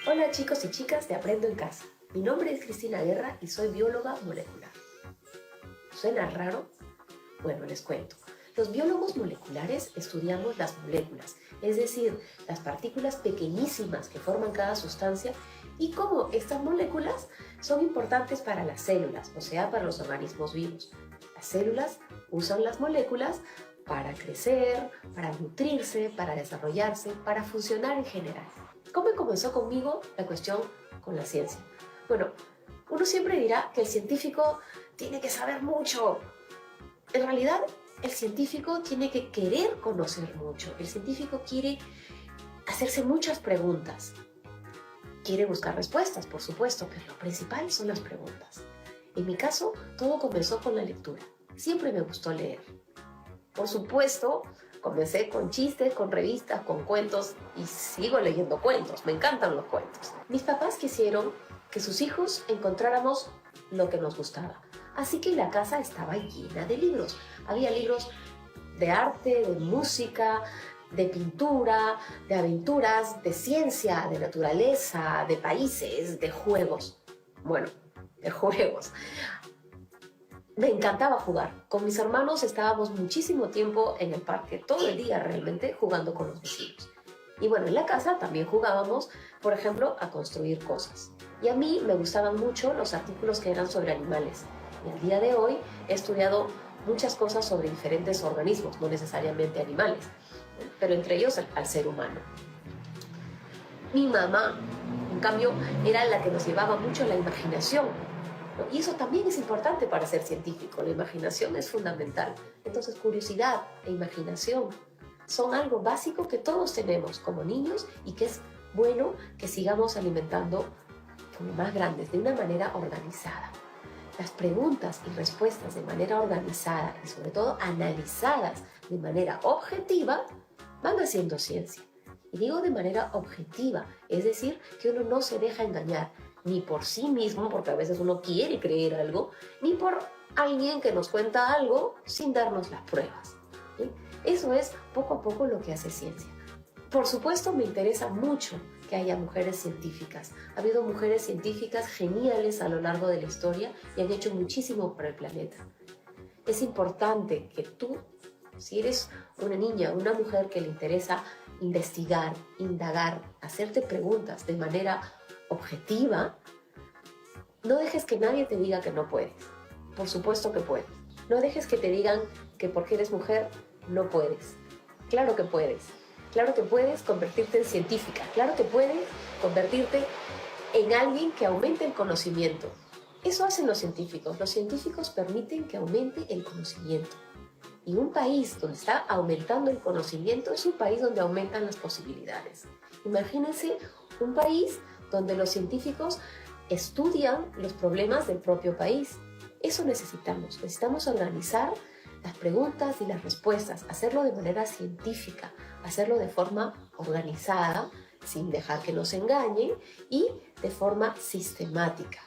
Hola chicos y chicas de Aprendo en Casa. Mi nombre es Cristina Guerra y soy bióloga molecular. ¿Suena raro? Bueno, les cuento. Los biólogos moleculares estudiamos las moléculas, es decir, las partículas pequeñísimas que forman cada sustancia y cómo estas moléculas son importantes para las células, o sea, para los organismos vivos. Las células usan las moléculas para crecer, para nutrirse, para desarrollarse, para funcionar en general. ¿Cómo comenzó conmigo la cuestión con la ciencia? Bueno, uno siempre dirá que el científico tiene que saber mucho. En realidad, el científico tiene que querer conocer mucho. El científico quiere hacerse muchas preguntas. Quiere buscar respuestas, por supuesto, pero lo principal son las preguntas. En mi caso, todo comenzó con la lectura. Siempre me gustó leer. Por supuesto, comencé con chistes, con revistas, con cuentos y sigo leyendo cuentos. Me encantan los cuentos. Mis papás quisieron que sus hijos encontráramos lo que nos gustaba. Así que la casa estaba llena de libros. Había libros de arte, de música, de pintura, de aventuras, de ciencia, de naturaleza, de países, de juegos. Bueno, de juegos. Me encantaba jugar. Con mis hermanos estábamos muchísimo tiempo en el parque, todo el día realmente, jugando con los vecinos. Y bueno, en la casa también jugábamos, por ejemplo, a construir cosas. Y a mí me gustaban mucho los artículos que eran sobre animales. Y al día de hoy he estudiado muchas cosas sobre diferentes organismos, no necesariamente animales, pero entre ellos al ser humano. Mi mamá, en cambio, era la que nos llevaba mucho la imaginación. Y eso también es importante para ser científico. La imaginación es fundamental. Entonces, curiosidad e imaginación son algo básico que todos tenemos como niños y que es bueno que sigamos alimentando como más grandes, de una manera organizada. Las preguntas y respuestas de manera organizada y sobre todo analizadas de manera objetiva van haciendo ciencia. Y digo de manera objetiva, es decir, que uno no se deja engañar ni por sí mismo, porque a veces uno quiere creer algo, ni por alguien que nos cuenta algo sin darnos las pruebas. ¿Sí? Eso es poco a poco lo que hace ciencia. Por supuesto, me interesa mucho que haya mujeres científicas. Ha habido mujeres científicas geniales a lo largo de la historia y han hecho muchísimo por el planeta. Es importante que tú, si eres una niña, una mujer que le interesa investigar, indagar, hacerte preguntas de manera objetiva, no dejes que nadie te diga que no puedes. Por supuesto que puedes. No dejes que te digan que porque eres mujer no puedes. Claro que puedes. Claro que puedes convertirte en científica. Claro que puedes convertirte en alguien que aumente el conocimiento. Eso hacen los científicos. Los científicos permiten que aumente el conocimiento. Y un país donde está aumentando el conocimiento es un país donde aumentan las posibilidades. Imagínense un país donde los científicos estudian los problemas del propio país. Eso necesitamos. Necesitamos organizar las preguntas y las respuestas, hacerlo de manera científica, hacerlo de forma organizada, sin dejar que nos engañen y de forma sistemática.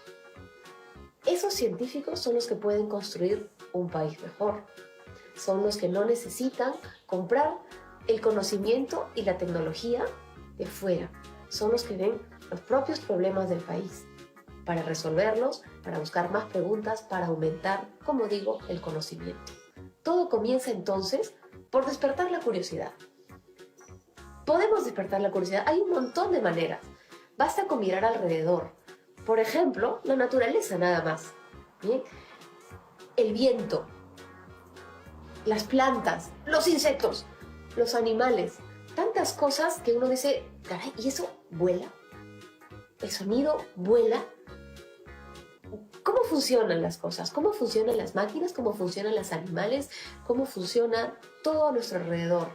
Esos científicos son los que pueden construir un país mejor. Son los que no necesitan comprar el conocimiento y la tecnología de fuera. Son los que ven los propios problemas del país para resolverlos, para buscar más preguntas, para aumentar, como digo, el conocimiento. Todo comienza entonces por despertar la curiosidad. Podemos despertar la curiosidad. Hay un montón de maneras. Basta con mirar alrededor. Por ejemplo, la naturaleza nada más. ¿Bien? El viento, las plantas, los insectos, los animales. Tantas cosas que uno dice, caray, ¿y eso vuela? ¿El sonido vuela? ¿Cómo funcionan las cosas? ¿Cómo funcionan las máquinas? ¿Cómo funcionan los animales? ¿Cómo funciona todo a nuestro alrededor?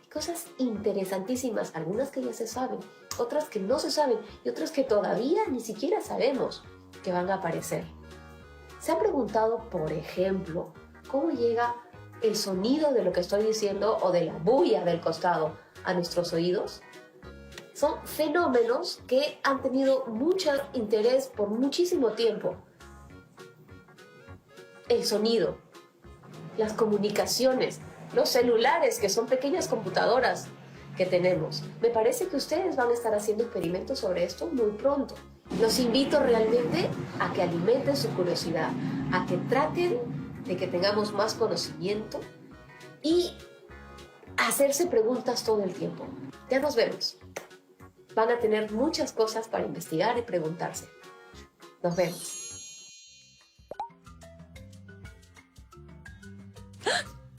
Hay cosas interesantísimas, algunas que ya se saben, otras que no se saben y otras que todavía ni siquiera sabemos que van a aparecer. ¿Se han preguntado, por ejemplo, cómo llega el sonido de lo que estoy diciendo o de la bulla del costado a nuestros oídos? Son fenómenos que han tenido mucho interés por muchísimo tiempo. El sonido, las comunicaciones, los celulares, que son pequeñas computadoras que tenemos. Me parece que ustedes van a estar haciendo experimentos sobre esto muy pronto. Los invito realmente a que alimenten su curiosidad, a que traten de que tengamos más conocimiento y hacerse preguntas todo el tiempo. Ya nos vemos. Van a tener muchas cosas para investigar y preguntarse. Nos vemos.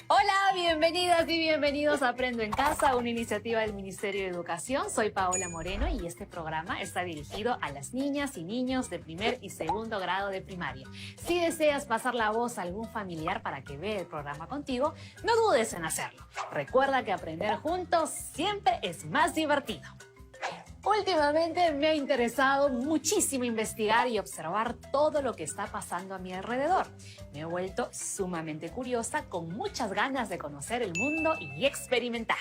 Hola, bienvenidas y bienvenidos a Aprendo en Casa, una iniciativa del Ministerio de Educación. Soy Paola Moreno y este programa está dirigido a las niñas y niños de primer y segundo grado de primaria. Si deseas pasar la voz a algún familiar para que vea el programa contigo, no dudes en hacerlo. Recuerda que aprender juntos siempre es más divertido. Últimamente me ha interesado muchísimo investigar y observar todo lo que está pasando a mi alrededor. Me he vuelto sumamente curiosa, con muchas ganas de conocer el mundo y experimentar.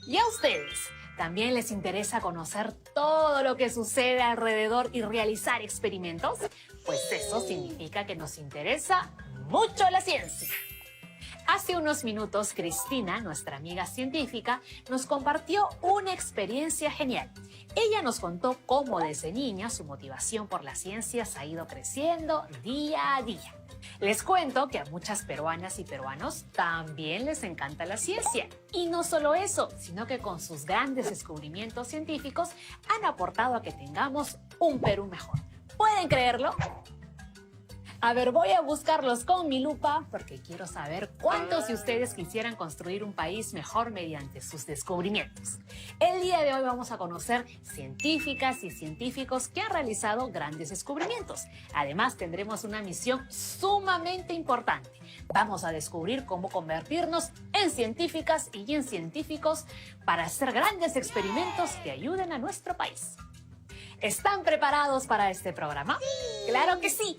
¿Y a ustedes? ¿También les interesa conocer todo lo que sucede alrededor y realizar experimentos? Pues eso significa que nos interesa mucho la ciencia. Hace unos minutos, Cristina, nuestra amiga científica, nos compartió una experiencia genial. Ella nos contó cómo desde niña su motivación por las ciencias ha ido creciendo día a día. Les cuento que a muchas peruanas y peruanos también les encanta la ciencia. Y no solo eso, sino que con sus grandes descubrimientos científicos han aportado a que tengamos un Perú mejor. ¿Pueden creerlo? A ver, voy a buscarlos con mi lupa porque quiero saber cuántos de ustedes quisieran construir un país mejor mediante sus descubrimientos. El día de hoy vamos a conocer científicas y científicos que han realizado grandes descubrimientos. Además, tendremos una misión sumamente importante. Vamos a descubrir cómo convertirnos en científicas y en científicos para hacer grandes experimentos que ayuden a nuestro país. ¿Están preparados para este programa? ¡Sí! ¡Claro que sí!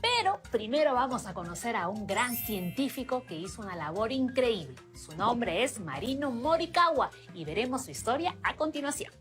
Pero primero vamos a conocer a un gran científico que hizo una labor increíble. Su nombre es Marino Morikawa y veremos su historia a continuación.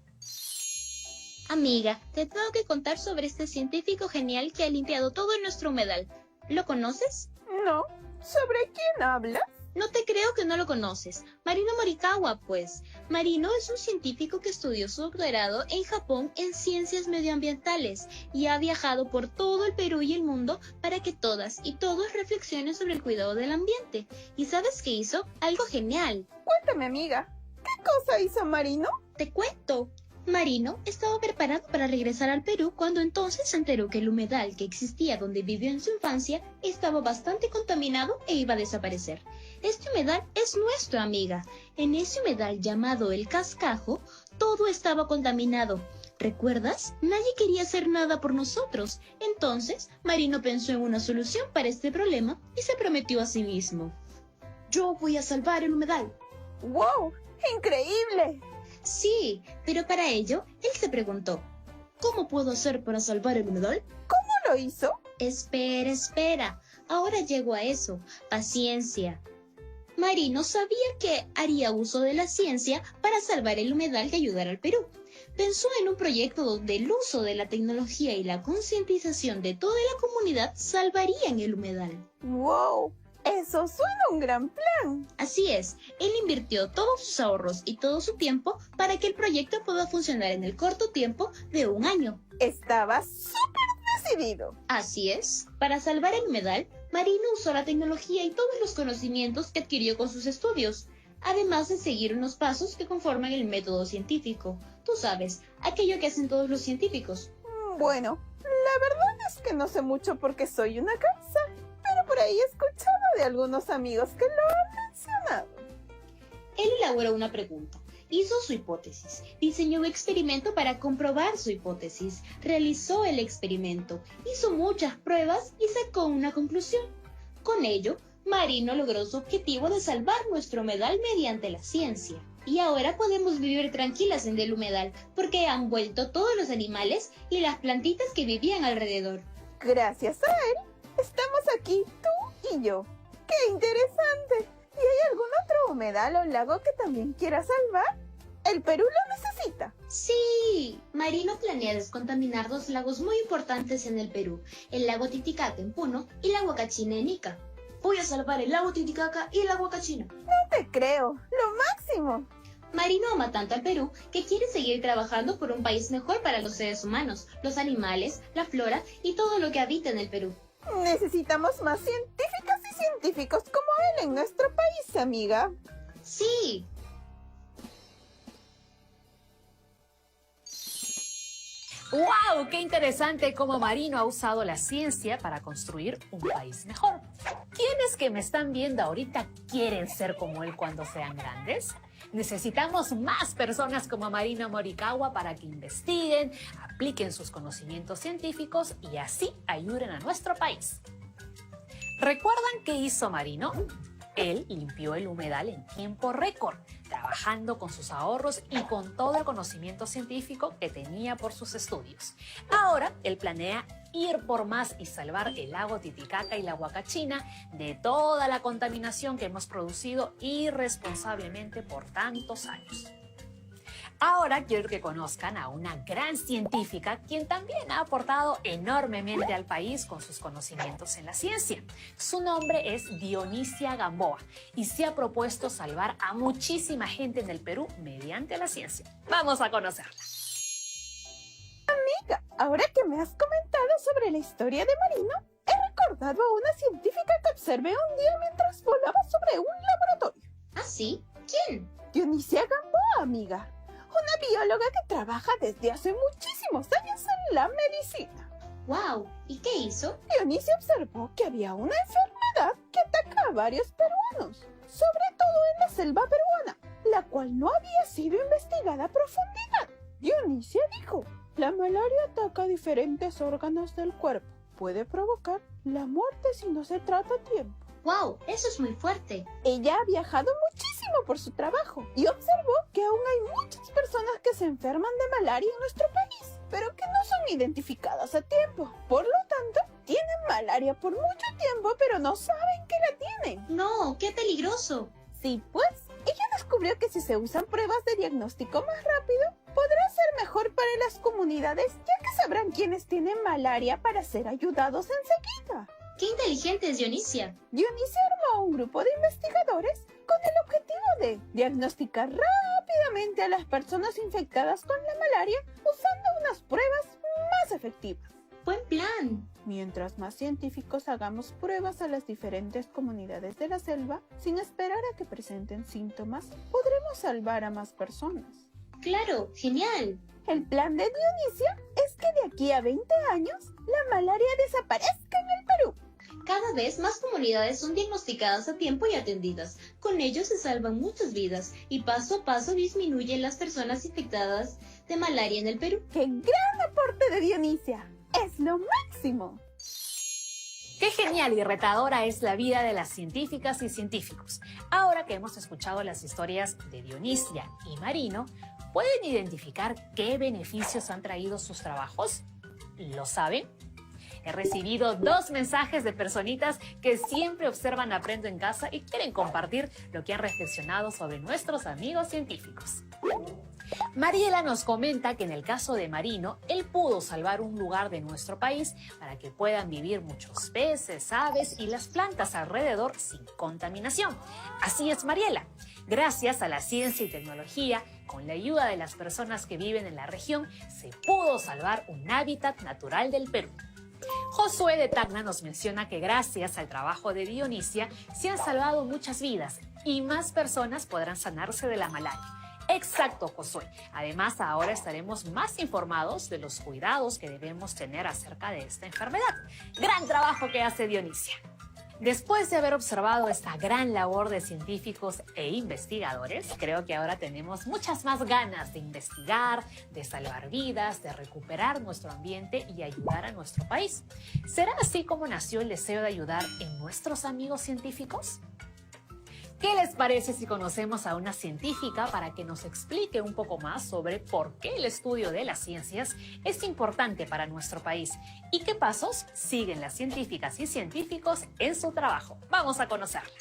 Amiga, te tengo que contar sobre este científico genial que ha limpiado todo nuestro humedal. ¿Lo conoces? No. ¿Sobre quién hablas? No te creo que no lo conoces. Marino Morikawa, pues. Marino es un científico que estudió su doctorado en Japón en ciencias medioambientales y ha viajado por todo el Perú y el mundo para que todas y todos reflexionen sobre el cuidado del ambiente. ¿Y sabes qué hizo? Algo genial. Cuéntame, amiga. ¿Qué cosa hizo Marino? Te cuento. Marino estaba preparado para regresar al Perú cuando entonces se enteró que el humedal que existía donde vivió en su infancia estaba bastante contaminado e iba a desaparecer. Este humedal es nuestro, amiga. En ese humedal llamado el Cascajo, todo estaba contaminado. ¿Recuerdas? Nadie quería hacer nada por nosotros. Entonces, Marino pensó en una solución para este problema y se prometió a sí mismo: yo voy a salvar el humedal. ¡Wow! ¡Increíble! Sí, pero para ello, él se preguntó: ¿cómo puedo hacer para salvar el humedal? ¿Cómo lo hizo? Espera. Ahora llego a eso. Paciencia. Marino sabía que haría uso de la ciencia para salvar el humedal y ayudar al Perú. Pensó en un proyecto donde el uso de la tecnología y la concientización de toda la comunidad salvarían el humedal. ¡Wow! Eso suena un gran plan. Así es, él invirtió todos sus ahorros y todo su tiempo para que el proyecto pueda funcionar en el corto tiempo de 1 año. Estaba súper decidido. Así es, para salvar el humedal, Marino usó la tecnología y todos los conocimientos que adquirió con sus estudios, además de seguir unos pasos que conforman el método científico. Tú sabes, aquello que hacen todos los científicos. Bueno, la verdad es que no sé mucho porque soy una cabeza, pero por ahí he escuchado de algunos amigos que lo han mencionado. Él elaboró una pregunta, hizo su hipótesis, diseñó un experimento para comprobar su hipótesis, realizó el experimento, hizo muchas pruebas y sacó una conclusión. Con ello, Marino logró su objetivo de salvar nuestro humedal mediante la ciencia. Y ahora podemos vivir tranquilas en el humedal, porque han vuelto todos los animales y las plantitas que vivían alrededor. Gracias a él, estamos aquí tú y yo. ¡Qué interesante! ¿Y hay algún otro humedal o lago que también quiera salvar? El Perú lo necesita. Sí, Marino planea descontaminar 2 lagos muy importantes en el Perú, el lago Titicaca en Puno y la Huacachina en Ica. Voy a salvar el lago Titicaca y el lago Huacachina. No te creo, lo máximo. Marino ama tanto al Perú que quiere seguir trabajando por un país mejor para los seres humanos, los animales, la flora y todo lo que habita en el Perú. Necesitamos más científicas y científicos como él en nuestro país, amiga. Sí. ¡Wow! ¡Qué interesante cómo Marino ha usado la ciencia para construir un país mejor! ¿Quiénes que me están viendo ahorita quieren ser como él cuando sean grandes? Necesitamos más personas como Marino Morikawa para que investiguen, apliquen sus conocimientos científicos y así ayuden a nuestro país. ¿Recuerdan qué hizo Marino? Él limpió el humedal en tiempo récord, trabajando con sus ahorros y con todo el conocimiento científico que tenía por sus estudios. Ahora, él planea ir por más y salvar el lago Titicaca y la Huacachina de toda la contaminación que hemos producido irresponsablemente por tantos años. Ahora quiero que conozcan a una gran científica quien también ha aportado enormemente al país con sus conocimientos en la ciencia. Su nombre es Dionisia Gamboa y se ha propuesto salvar a muchísima gente en el Perú mediante la ciencia. Vamos a conocerla. Amiga, ahora que me has comentado sobre la historia de Marino, he recordado a una científica que observé un día mientras volaba sobre un laboratorio. ¿Ah, sí? ¿Quién? Dionisia Gamboa, amiga. Una bióloga que trabaja desde hace muchísimos años en la medicina. ¡Wow! ¿Y qué hizo? Dionisia observó que había una enfermedad que ataca a varios peruanos, sobre todo en la selva peruana, la cual no había sido investigada a profundidad. Dionisia dijo: la malaria ataca diferentes órganos del cuerpo. Puede provocar la muerte si no se trata a tiempo. ¡Wow! Eso es muy fuerte. Ella ha viajado muchísimo por su trabajo y observó que aún hay muchas personas que se enferman de malaria en nuestro país, pero que no son identificadas a tiempo. Por lo tanto, tienen malaria por mucho tiempo, pero no saben que la tienen. No, qué peligroso. Sí, pues, ella descubrió que si se usan pruebas de diagnóstico más rápido, podrá ser mejor para las comunidades, ya que sabrán quiénes tienen malaria para ser ayudados enseguida. ¡Qué inteligente es Dionisia! Dionisia armó un grupo de investigadores con el objetivo de diagnosticar rápidamente a las personas infectadas con la malaria usando unas pruebas más efectivas. ¡Buen plan! Mientras más científicos hagamos pruebas a las diferentes comunidades de la selva, sin esperar a que presenten síntomas, podremos salvar a más personas. ¡Claro! ¡Genial! El plan de Dionisia es que de aquí a 20 años, la malaria desaparezca en el Perú. Cada vez más comunidades son diagnosticadas a tiempo y atendidas. Con ello se salvan muchas vidas y paso a paso disminuyen las personas infectadas de malaria en el Perú. ¡Qué gran aporte de Dionisia! ¡Es lo máximo! ¡Qué genial y retadora es la vida de las científicas y científicos! Ahora que hemos escuchado las historias de Dionisia y Marino, ¿pueden identificar qué beneficios han traído sus trabajos? ¿Lo saben? He recibido 2 mensajes de personitas que siempre observan Aprendo en Casa y quieren compartir lo que han reflexionado sobre nuestros amigos científicos. Mariela nos comenta que en el caso de Marino, él pudo salvar un lugar de nuestro país para que puedan vivir muchos peces, aves y las plantas alrededor sin contaminación. Así es, Mariela. Gracias a la ciencia y tecnología, con la ayuda de las personas que viven en la región, se pudo salvar un hábitat natural del Perú. Josué de Tacna nos menciona que gracias al trabajo de Dionisia se han salvado muchas vidas y más personas podrán sanarse de la malaria. Exacto, Josué. Además, ahora estaremos más informados de los cuidados que debemos tener acerca de esta enfermedad. Gran trabajo que hace Dionisia. Después de haber observado esta gran labor de científicos e investigadores, creo que ahora tenemos muchas más ganas de investigar, de salvar vidas, de recuperar nuestro ambiente y ayudar a nuestro país. ¿Será así como nació el deseo de ayudar en nuestros amigos científicos? ¿Qué les parece si conocemos a una científica para que nos explique un poco más sobre por qué el estudio de las ciencias es importante para nuestro país y qué pasos siguen las científicas y científicos en su trabajo? Vamos a conocerla.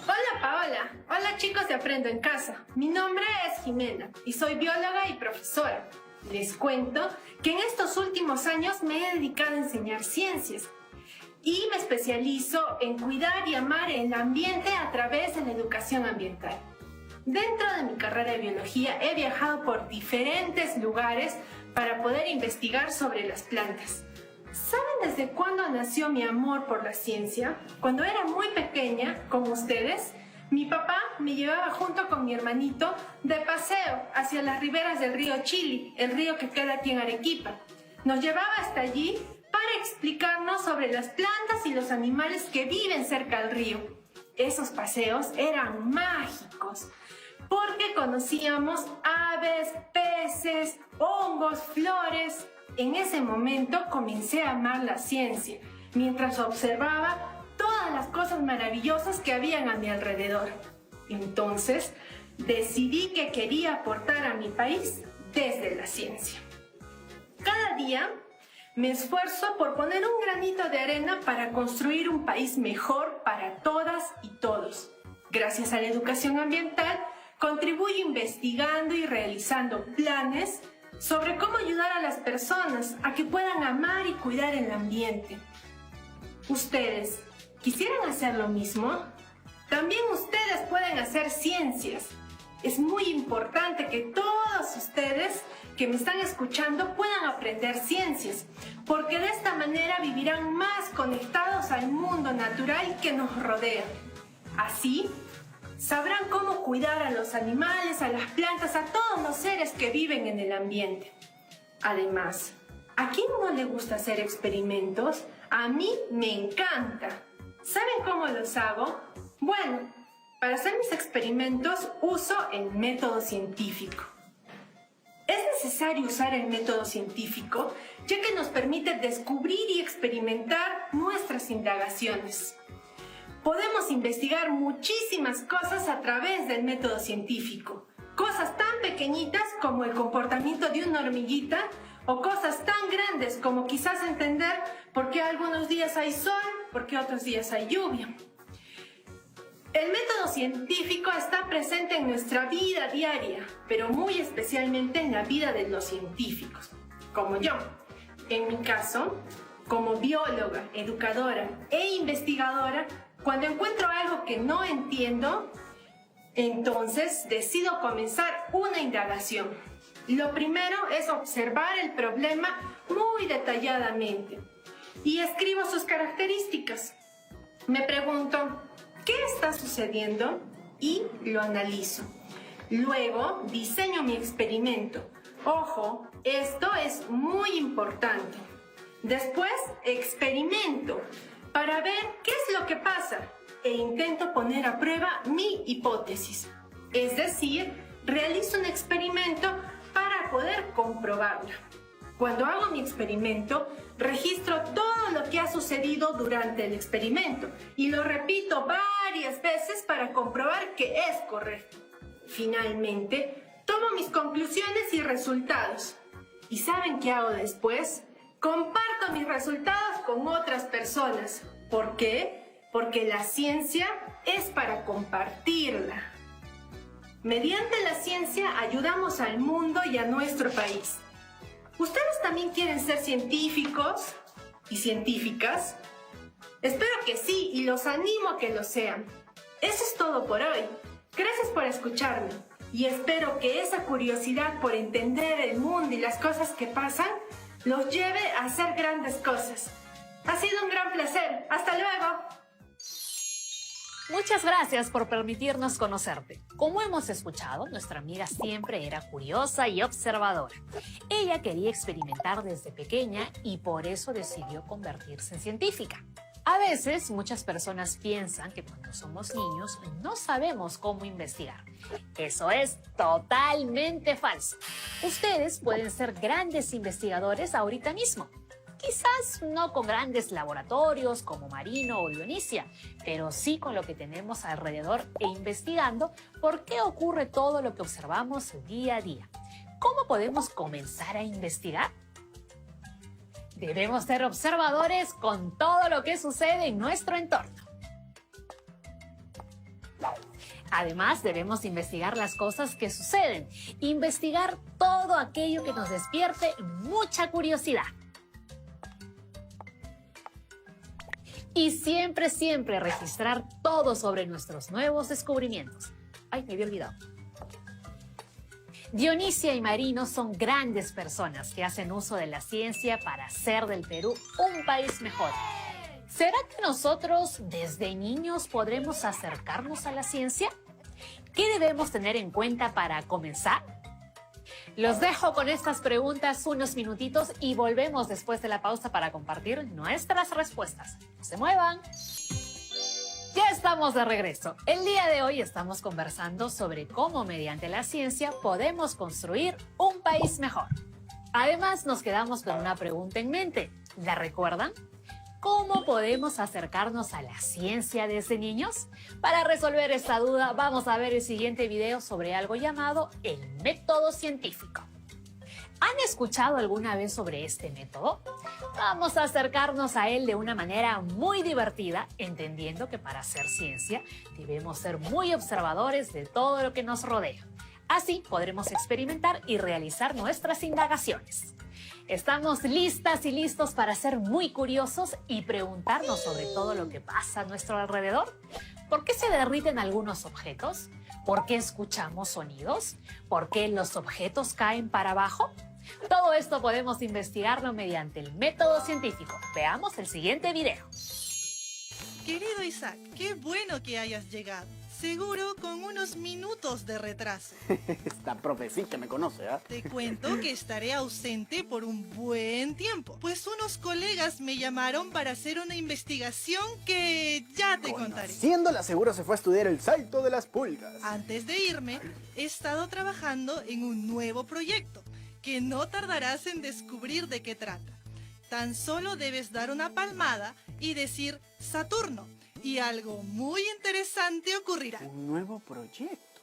Hola Paola, hola chicos de Aprendo en Casa. Mi nombre es Jimena y soy bióloga y profesora. Les cuento que en estos últimos años me he dedicado a enseñar ciencias y me especializo en cuidar y amar el ambiente a través de la educación ambiental. Dentro de mi carrera de biología he viajado por diferentes lugares para poder investigar sobre las plantas. ¿Saben desde cuándo nació mi amor por la ciencia? Cuando era muy pequeña, como ustedes, mi papá me llevaba junto con mi hermanito de paseo hacia las riberas del río Chili, el río que queda aquí en Arequipa. Nos llevaba hasta allí para explicarnos sobre las plantas y los animales que viven cerca del río. Esos paseos eran mágicos porque conocíamos aves, peces, hongos, flores. En ese momento comencé a amar la ciencia mientras observaba todas las cosas maravillosas que habían a mi alrededor. Entonces decidí que quería aportar a mi país desde la ciencia. Cada día me esfuerzo por poner un granito de arena para construir un país mejor para todas y todos. Gracias a la educación ambiental, contribuyo investigando y realizando planes sobre cómo ayudar a las personas a que puedan amar y cuidar el ambiente. ¿Ustedes quisieran hacer lo mismo? También ustedes pueden hacer ciencias. Es muy importante que todos ustedes que me están escuchando puedan aprender ciencias, porque de esta manera vivirán más conectados al mundo natural que nos rodea. Así, sabrán cómo cuidar a los animales, a las plantas, a todos los seres que viven en el ambiente. Además, ¿a quién no le gusta hacer experimentos? A mí me encanta. ¿Saben cómo los hago? Bueno, para hacer mis experimentos uso el método científico. Es necesario usar el método científico, ya que nos permite descubrir y experimentar nuestras indagaciones. Podemos investigar muchísimas cosas a través del método científico. Cosas tan pequeñitas como el comportamiento de una hormiguita o cosas tan grandes como quizás entender por qué algunos días hay sol, por qué otros días hay lluvia. El método científico está presente en nuestra vida diaria, pero muy especialmente en la vida de los científicos, como yo. En mi caso, como bióloga, educadora e investigadora, cuando encuentro algo que no entiendo, entonces decido comenzar una indagación. Lo primero es observar el problema muy detalladamente y escribo sus características. Me pregunto, ¿qué está sucediendo? Y lo analizo. Luego diseño mi experimento. Ojo, esto es muy importante. Después experimento para ver qué es lo que pasa e intento poner a prueba mi hipótesis. Es decir, realizo un experimento para poder comprobarla. Cuando hago mi experimento, registro todo lo que ha sucedido durante el experimento y lo repito varias veces para comprobar que es correcto. Finalmente, tomo mis conclusiones y resultados. ¿Y saben qué hago después? Comparto mis resultados con otras personas. ¿Por qué? Porque la ciencia es para compartirla. Mediante la ciencia ayudamos al mundo y a nuestro país. ¿Ustedes también quieren ser científicos y científicas? Espero que sí y los animo a que lo sean. Eso es todo por hoy. Gracias por escucharme y espero que esa curiosidad por entender el mundo y las cosas que pasan los lleve a hacer grandes cosas. Ha sido un gran placer. ¡Hasta luego! Muchas gracias por permitirnos conocerte. Como hemos escuchado, nuestra amiga siempre era curiosa y observadora. Ella quería experimentar desde pequeña y por eso decidió convertirse en científica. A veces, muchas personas piensan que cuando somos niños no sabemos cómo investigar. Eso es totalmente falso. Ustedes pueden ser grandes investigadores ahorita mismo. Quizás no con grandes laboratorios como Marino o Dionisia, pero sí con lo que tenemos alrededor e investigando por qué ocurre todo lo que observamos día a día. ¿Cómo podemos comenzar a investigar? Debemos ser observadores con todo lo que sucede en nuestro entorno. Además, debemos investigar las cosas que suceden, investigar todo aquello que nos despierte mucha curiosidad. Y siempre registrar todo sobre nuestros nuevos descubrimientos. Ay, me había olvidado. Dionisia y Marino son grandes personas que hacen uso de la ciencia para hacer del Perú un país mejor. ¿Será que nosotros desde niños podremos acercarnos a la ciencia? ¿Qué debemos tener en cuenta para comenzar? Los dejo con estas preguntas unos minutitos y volvemos después de la pausa para compartir nuestras respuestas. ¡No se muevan! Ya estamos de regreso. El día de hoy estamos conversando sobre cómo mediante la ciencia podemos construir un país mejor. Además, nos quedamos con una pregunta en mente. ¿La recuerdan? ¿Cómo podemos acercarnos a la ciencia desde niños? Para resolver esta duda, vamos a ver el siguiente video sobre algo llamado el método científico. ¿Han escuchado alguna vez sobre este método? Vamos a acercarnos a él de una manera muy divertida, entendiendo que para hacer ciencia debemos ser muy observadores de todo lo que nos rodea. Así podremos experimentar y realizar nuestras indagaciones. Estamos listas y listos para ser muy curiosos y preguntarnos sobre todo lo que pasa a nuestro alrededor. ¿Por qué se derriten algunos objetos? ¿Por qué escuchamos sonidos? ¿Por qué los objetos caen para abajo? Todo esto podemos investigarlo mediante el método científico. Veamos el siguiente video. Querido Isaac, qué bueno que hayas llegado. Seguro con unos minutos de retraso. Esta profe sí que me conoce, ¿ah? Te cuento que estaré ausente por un buen tiempo, pues unos colegas me llamaron para hacer una investigación que ya te contaré. Conociéndola, seguro se fue a estudiar el salto de las pulgas. Antes de irme, he estado trabajando en un nuevo proyecto, que no tardarás en descubrir de qué trata. Tan solo debes dar una palmada y decir Saturno, y algo muy interesante ocurrirá. Un nuevo proyecto.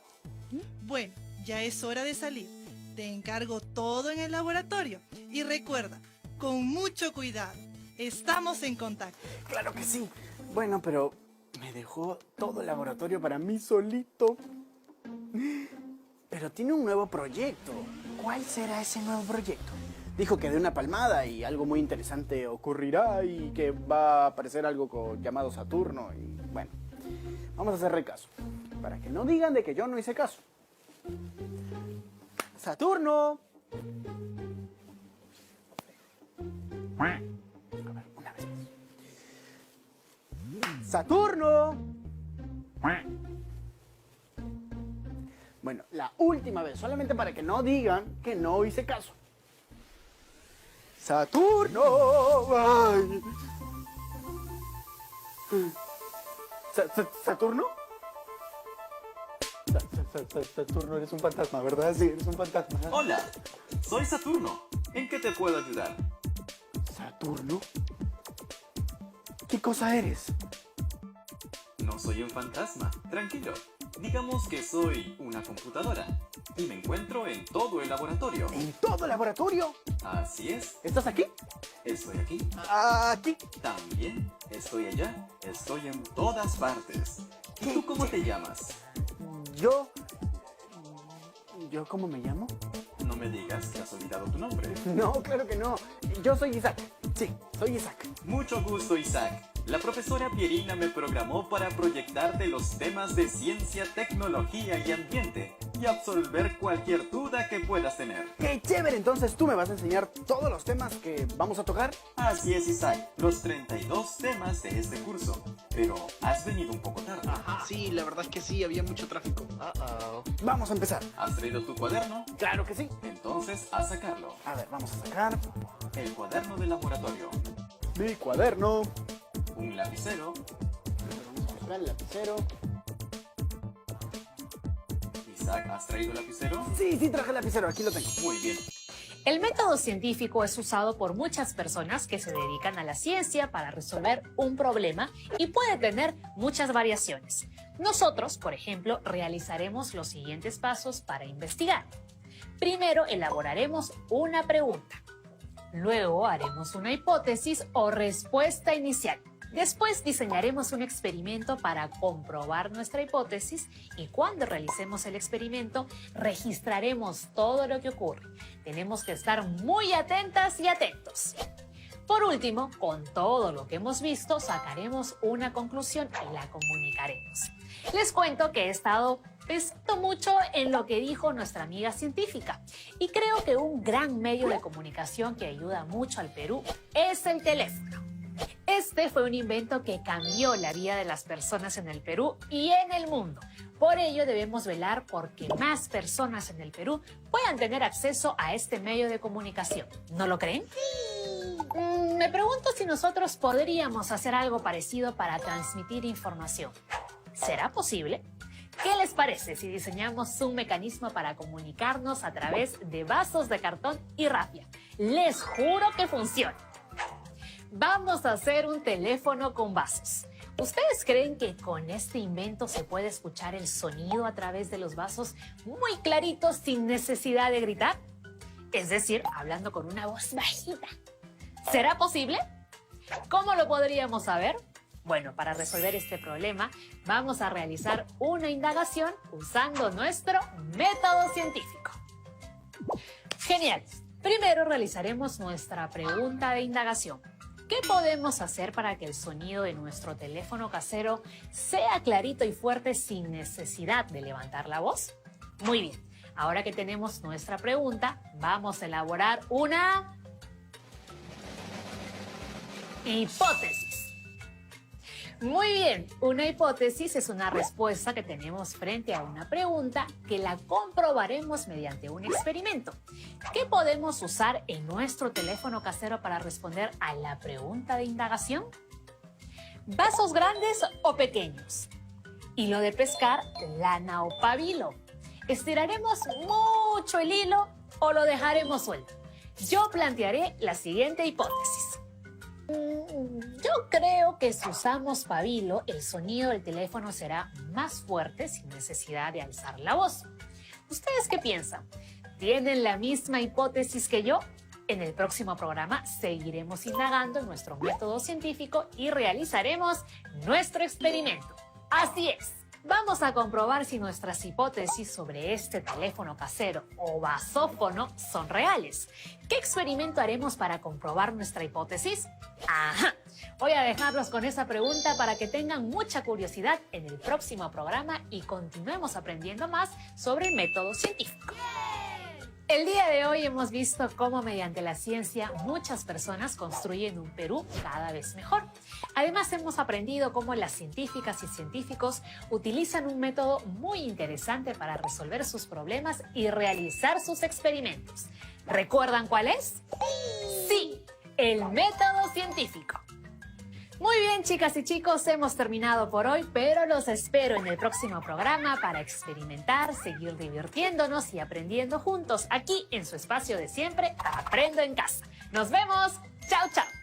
Bueno, ya es hora de salir. Te encargo todo en el laboratorio. Y recuerda, con mucho cuidado. Estamos en contacto. Claro que sí. Bueno, pero me dejó todo el laboratorio para mí solito. Pero tiene un nuevo proyecto. ¿Cuál será ese nuevo proyecto? Dijo que de una palmada y algo muy interesante ocurrirá y que va a aparecer algo llamado Saturno y bueno, vamos a hacerle caso, para que no digan de que yo no hice caso. ¡Saturno! A ver, una vez más. ¡Saturno! Bueno, la última vez, solamente para que no digan que no hice caso. ¡Saturno! ¡Ay! ¿Saturno? Saturno, eres un fantasma, ¿verdad? Sí, eres un fantasma. Hola, soy Saturno. ¿En qué te puedo ayudar? ¿Saturno? ¿Qué cosa eres? No soy un fantasma, tranquilo. Digamos que soy una computadora y me encuentro en todo el laboratorio. ¿En todo el laboratorio? Así es. ¿Estás aquí? Estoy aquí. Aquí. También estoy allá. Estoy en todas partes. ¿Y tú cómo te llamas? ¿Yo cómo me llamo? No me digas que has olvidado tu nombre. No, claro que no. Yo soy Isaac. Sí, soy Isaac. Mucho gusto, Isaac. La profesora Pierina me programó para proyectarte los temas de ciencia, tecnología y ambiente y absolver cualquier duda que puedas tener. ¡Qué chévere! Entonces tú me vas a enseñar todos los temas que vamos a tocar. Así es, Isaac, los 32 temas de este curso. Pero has venido un poco tarde. Sí, la verdad es que sí, había mucho tráfico. Vamos a empezar. ¿Has traído tu cuaderno? Claro que sí. Entonces, a sacarlo. A ver, vamos a sacar El cuaderno de laboratorio. mi cuaderno. Un lapicero. Vamos a buscar el lapicero. Isaac, ¿has traído lapicero? Sí, traje el lapicero. Aquí lo tengo. Muy bien. El método científico es usado por muchas personas que se dedican a la ciencia para resolver un problema y puede tener muchas variaciones. Nosotros, por ejemplo, realizaremos los siguientes pasos para investigar. Primero, elaboraremos una pregunta. Luego, haremos una hipótesis o respuesta inicial. Después diseñaremos un experimento para comprobar nuestra hipótesis y cuando realicemos el experimento registraremos todo lo que ocurre. Tenemos que estar muy atentas y atentos. Por último, con todo lo que hemos visto, sacaremos una conclusión y la comunicaremos. Les cuento que he estado pensando mucho en lo que dijo nuestra amiga científica y creo que un gran medio de comunicación que ayuda mucho al Perú es el teléfono. Este fue un invento que cambió la vida de las personas en el Perú y en el mundo. Por ello debemos velar por que más personas en el Perú puedan tener acceso a este medio de comunicación. ¿No lo creen? Me pregunto si nosotros podríamos hacer algo parecido para transmitir información. ¿Será posible? ¿Qué les parece si diseñamos un mecanismo para comunicarnos a través de vasos de cartón y rafia? Les juro que funciona. Vamos a hacer un teléfono con vasos. ¿Ustedes creen que con este invento se puede escuchar el sonido a través de los vasos muy claritos sin necesidad de gritar? Es decir, hablando con una voz bajita. ¿Será posible? ¿Cómo lo podríamos saber? Bueno, para resolver este problema, vamos a realizar una indagación usando nuestro método científico. Genial. Primero realizaremos nuestra pregunta de indagación. ¿Qué podemos hacer para que el sonido de nuestro teléfono casero sea clarito y fuerte sin necesidad de levantar la voz? Muy bien. Ahora que tenemos nuestra pregunta, vamos a elaborar una hipótesis. Muy bien, una hipótesis es una respuesta que tenemos frente a una pregunta que la comprobaremos mediante un experimento. ¿Qué podemos usar en nuestro teléfono casero para responder a la pregunta de indagación? ¿Vasos grandes o pequeños? ¿Hilo de pescar, lana o pabilo? ¿Estiraremos mucho el hilo o lo dejaremos suelto? Yo plantearé la siguiente hipótesis. Yo creo que si usamos pabilo, el sonido del teléfono será más fuerte sin necesidad de alzar la voz. ¿Ustedes qué piensan? ¿Tienen la misma hipótesis que yo? En el próximo programa seguiremos indagando en nuestro método científico y realizaremos nuestro experimento. Así es. Vamos a comprobar si nuestras hipótesis sobre este teléfono casero o vasófono son reales. ¿Qué experimento haremos para comprobar nuestra hipótesis? ¡Ajá! Voy a dejarlos con esa pregunta para que tengan mucha curiosidad en el próximo programa y continuemos aprendiendo más sobre el método científico. El día de hoy hemos visto cómo mediante la ciencia muchas personas construyen un Perú cada vez mejor. Además hemos aprendido cómo las científicas y científicos utilizan un método muy interesante para resolver sus problemas y realizar sus experimentos. ¿Recuerdan cuál es? Sí, el método científico. Muy bien, chicas y chicos, hemos terminado por hoy, pero los espero en el próximo programa para experimentar, seguir divirtiéndonos y aprendiendo juntos aquí en su espacio de siempre, Aprendo en Casa. ¡Nos vemos! ¡Chao, chao!